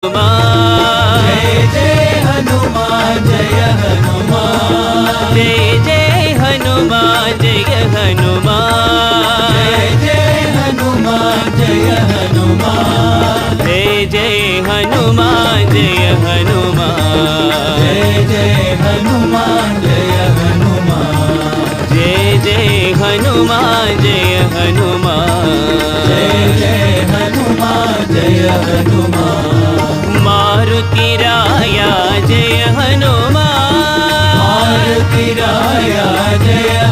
जय जय हनुमान जय हनुमान जय जय हनुमान जय हनुमान जय जय हनुमान जय हनुमान जय जय हनुमान जय हनुमान जय जय हनुमान जय हनुमान जय जय हनुमान जय हनुमान जय जय हनुमान जय हनुमान मारुति राया जय हनुमान मारुति राया जय